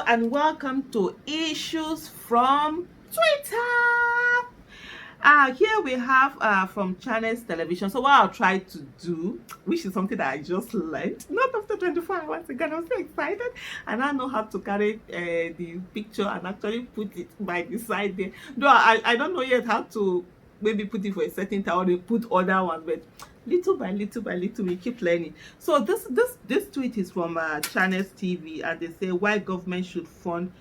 and welcome to Issues from Twitter. Here we have from Channels Television. So what I'll try to do, which is something that I just learned, not after 24 hours again, I'm so excited, and I know how to carry the picture and actually put it by the side there. Though I don't know yet how to maybe put it for a certain time or they put other ones, but little by little by little we keep learning. So this tweet is from Channels TV, and they say why government should fund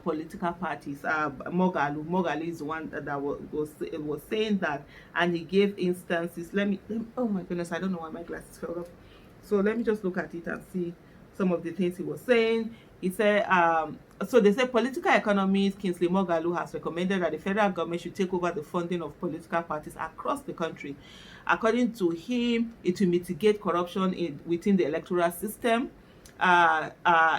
political parties. Mogalu is the one that was saying that, and he gave instances. Oh my goodness, I don't know why my glasses fell off. So let me just look at it and see some of the things he was saying. He said, so they say political economist Kingsley Mogalu has recommended that the federal government should take over the funding of political parties across the country. According to him, it will mitigate corruption within the electoral system.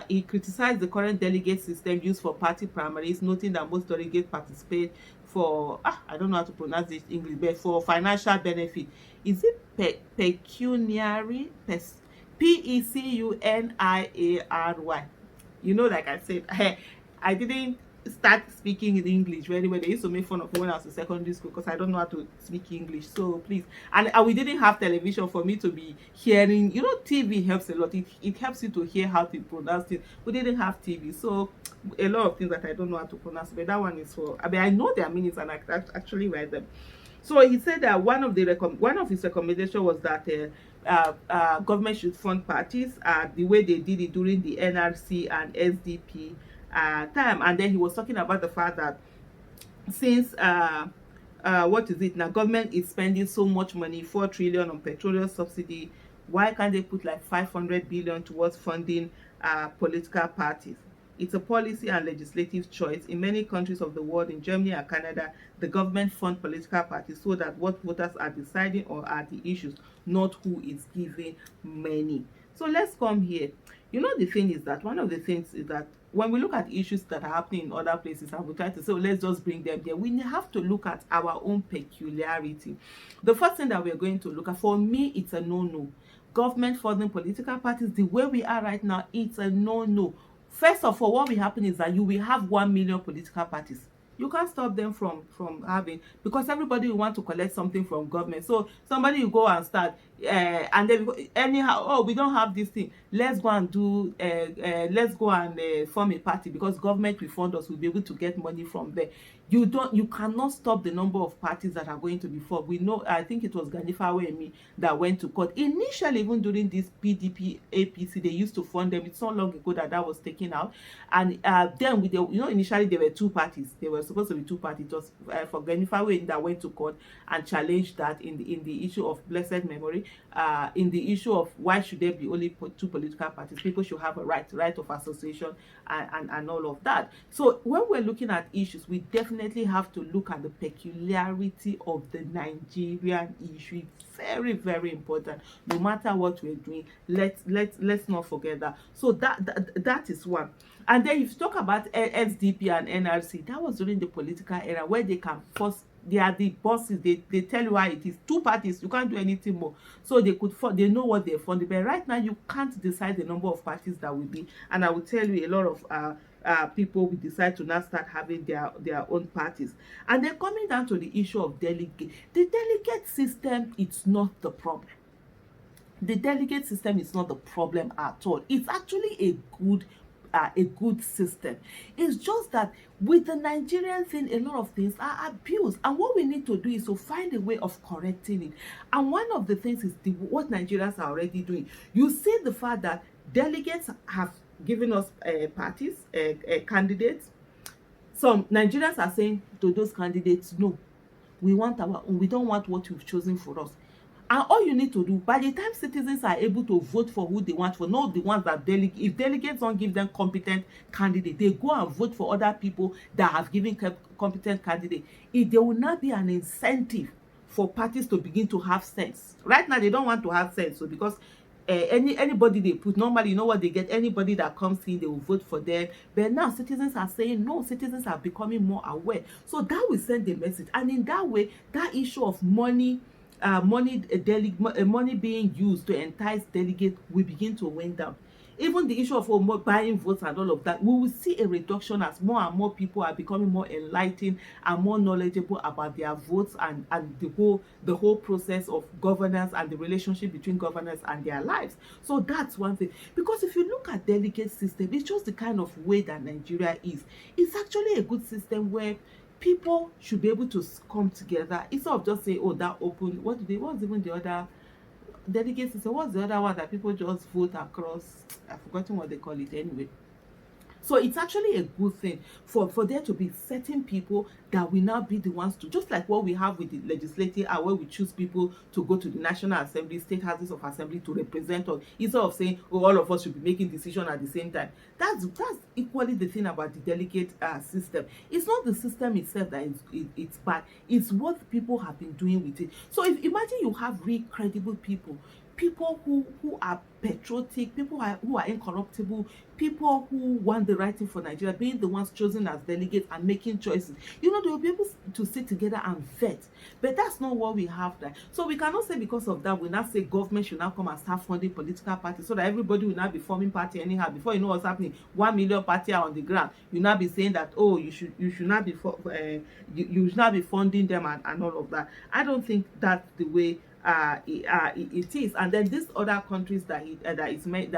He criticized the current delegate system used for party primaries, noting that most delegates participate for, I don't know how to pronounce this in English, but for financial benefit. Is it pecuniary? Pecuniary. Like I said, I didn't start speaking in English very well. They used to make fun of me when I was in secondary school because I don't know how to speak English. So please, and we didn't have television for me to be hearing. TV helps a lot. It helps you to hear how to pronounce it. We didn't have TV, so a lot of things that I don't know how to pronounce. But that one is for. I know their meanings and I actually write them. So he said that one of his recommendations was that government should fund parties the way they did it during the NRC and SDP time. And then he was talking about the fact that since what is it now, government is spending so much money, 4 trillion on petroleum subsidy, why can't they put like 500 billion towards funding political parties? It's a policy and legislative choice. In many countries of the world, in Germany and Canada, the government fund political parties so that what voters are deciding or are the issues, not who is giving money. So let's come here. The thing is that one of the things is that when we look at issues that are happening in other places and we try to say, let's just bring them there, we have to look at our own peculiarity. The first thing that we're going to look at, for me, it's a no-no. Government funding political parties, the way we are right now, it's a no-no. First of all, what will happen is that you will have 1 million political parties. You can't stop them from having, because everybody will want to collect something from government. So somebody will go and start and then anyhow, we don't have this thing, let's go and form a party because government will fund us, we'll be able to get money from there. You cannot stop the number of parties that are going to be formed. We know, I think it was Ganifa Wemi that went to court initially. Even during this PDP APC, they used to fund them. It's not long ago that was taken out. And then with initially there were 2 parties. There were supposed to be 2 parties. It was for Ganifa Wemi that went to court and challenged that in the issue of blessed memory, in the issue of why should there be only 2 political parties. People should have a right of association and all of that. So when we're looking at issues, we definitely have to look at the peculiarity of the Nigerian issue. It's very, very important. No matter what we're doing, let's not forget that. So that is one. And then if you talk about SDP and NRC, that was during the political era where they can force. They are the bosses. They tell you why it is 2 parties. You can't do anything more. So they know what they're funding. But right now, you can't decide the number of parties that will be. And I will tell you, a lot of people will decide to now start having their own parties. And then coming down to the issue of delegate. The delegate system, it's not the problem. The delegate system is not the problem at all. It's actually a good system. It's just that with the Nigerian thing, a lot of things are abused, and what we need to do is to find a way of correcting it. And one of the things is what Nigerians are already doing. You see the fact that delegates have given us parties, candidates. Some Nigerians are saying to those candidates, no, we want our own. We don't want what you've chosen for us. And all you need to do, by the time citizens are able to vote for who they want for, not the ones that if delegates don't give them competent candidate, they go and vote for other people that have given competent candidate. There will not be an incentive for parties to begin to have sense. Right now, they don't want to have sense. So because anybody they put, normally, you know what they get, anybody that comes in, they will vote for them. But now citizens are saying no, citizens are becoming more aware. So that will send a message. And in that way, that issue of money being used to entice delegates will begin to wind down. even the issue of more buying votes and all of that, we will see a reduction as more and more people are becoming more enlightened and more knowledgeable about their votes and the whole process of governance and the relationship between governance and their lives. So that's one thing. Because if you look at delegate system, it's just the kind of way that Nigeria is. It's actually a good system where people should be able to come together instead of just saying, oh, that open, what's even the other delegate system, what's the other one that people just vote across? I've forgotten what they call it anyway. So it's actually a good thing for there to be certain people that will now be the ones to, just like what we have with the legislative, where we choose people to go to the National Assembly, state houses of assembly to represent us, instead of saying, oh, all of us should be making decisions at the same time. That's equally the thing about the delegate system. It's not the system itself that it's bad. It's what people have been doing with it. So if imagine you have real credible people who are patriotic, people who are incorruptible, people who want the right thing for Nigeria, being the ones chosen as delegates and making choices, they will be able to sit together and vet. But that's not what we have there. So we cannot say because of that we now say government should now come and start funding political parties so that everybody will now be forming party anyhow. Before you know what's happening, 1 million party are on the ground. You now be saying that, oh, you should not be you should not be funding them and all of that. I don't think that's the way it is. And then these other countries that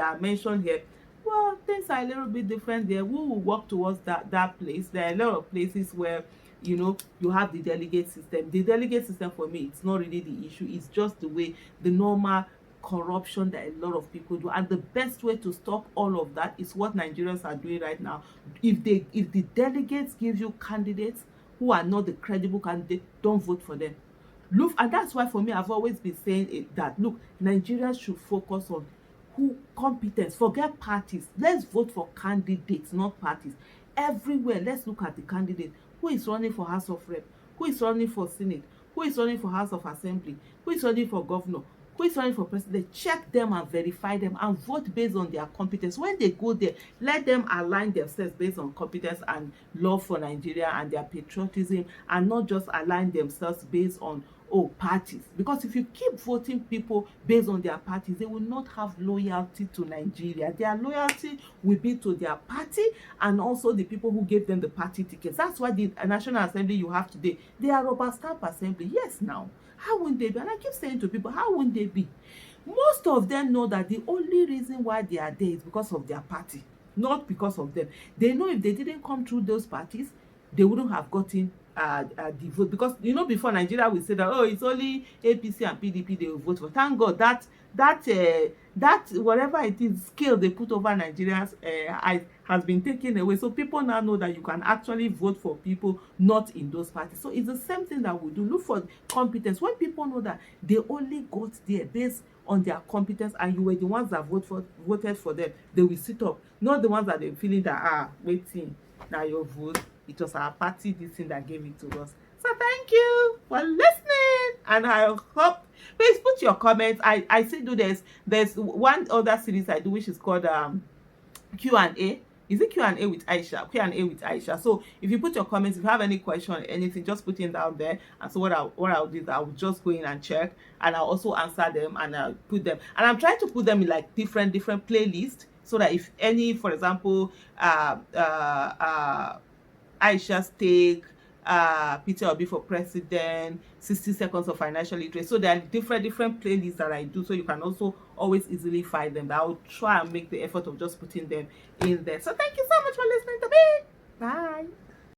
are mentioned here, well, things are a little bit different there. We will work towards that place. There are a lot of places where you have the delegate system. The delegate system, for me, it's not really the issue. It's just the way, the normal corruption that a lot of people do. And the best way to stop all of that is what Nigerians are doing right now. If the delegates give you candidates who are not the credible candidates, don't vote for them. Look, and that's why for me I've always been saying that, look, Nigerians should focus on competence. Forget parties. Let's vote for candidates, not parties. Everywhere, let's look at the candidate. Who is running for House of Rep? Who is running for Senate? Who is running for House of Assembly? Who is running for governor? Who is running for president? Check them and verify them and vote based on their competence. When they go there, let them align themselves based on competence and love for Nigeria and their patriotism, and not just align themselves based on parties. Because if you keep voting people based on their parties, they will not have loyalty to Nigeria. Their loyalty will be to their party and also the people who gave them the party tickets. That's why the National Assembly you have today, they are rubber stamp assembly. Yes, now, how wouldn't they be? And I keep saying to people, how wouldn't they be? Most of them know that the only reason why they are there is because of their party, not because of them. They know if they didn't come through those parties, they wouldn't have gotten the vote. Because before, Nigeria will say that, oh, it's only APC and PDP they will vote for. Thank God that whatever it is skill they put over Nigerians has been taken away. So people now know that you can actually vote for people not in those parties. So it's the same thing that we do. Look for competence. When people know that they only got there based on their competence and you were the ones that voted for them, they will sit up. Not the ones that they're feeling that, waiting, now your vote, it was our party, this thing that gave it to us. So thank you for listening, and I hope, please put your comments. I still do this. There's one other series I do which is called Q&A. Is it Q&A with Aisha? Q&A with Aisha. So if you put your comments, if you have any question or anything, just put it down there. And so what I'll do is I'll just go in and check, and I'll also answer them, and I'll put them. And I'm trying to put them in like different playlists, so that if any, for example, Aisha's take, Peter Obi for president, 60 seconds of financial literacy. So there are different playlists that I do, so you can also always easily find them. But I will try and make the effort of just putting them in there. So thank you so much for listening.